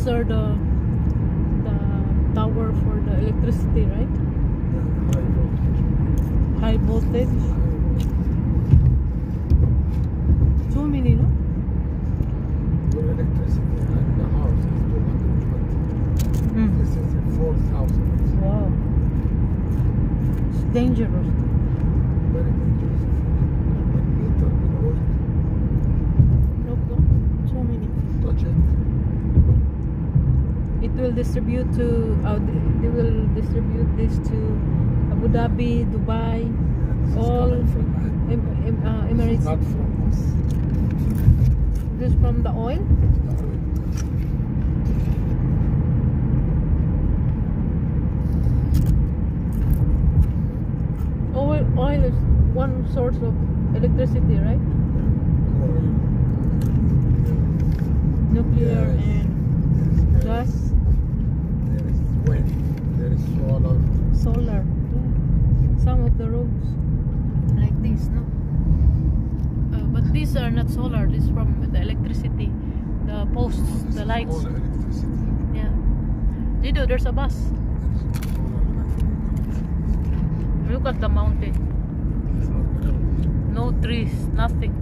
are the tower for the electricity, right? Yeah, high voltage. High voltage. So many, no? Your electricity and the house is 220. This is 4,000. Wow. It's dangerous. Very dangerous. 1 meter below it. Look, look. So many. Touch it. It will distribute to, they will distribute this to Abu Dhabi, Dubai, This is all coming from Emirates. This is not from us. This from the oil. Oil is one source of electricity, right? Oil. Nuclear Yes. and gas, There is wind. There is solar. solar. Yeah. Some of the roads like this, no? But these are not solar. This is from the electricity, the posts, This the is lights. all electricity. Yeah. Dido, there's a bus. Look at the mountain. No trees, nothing.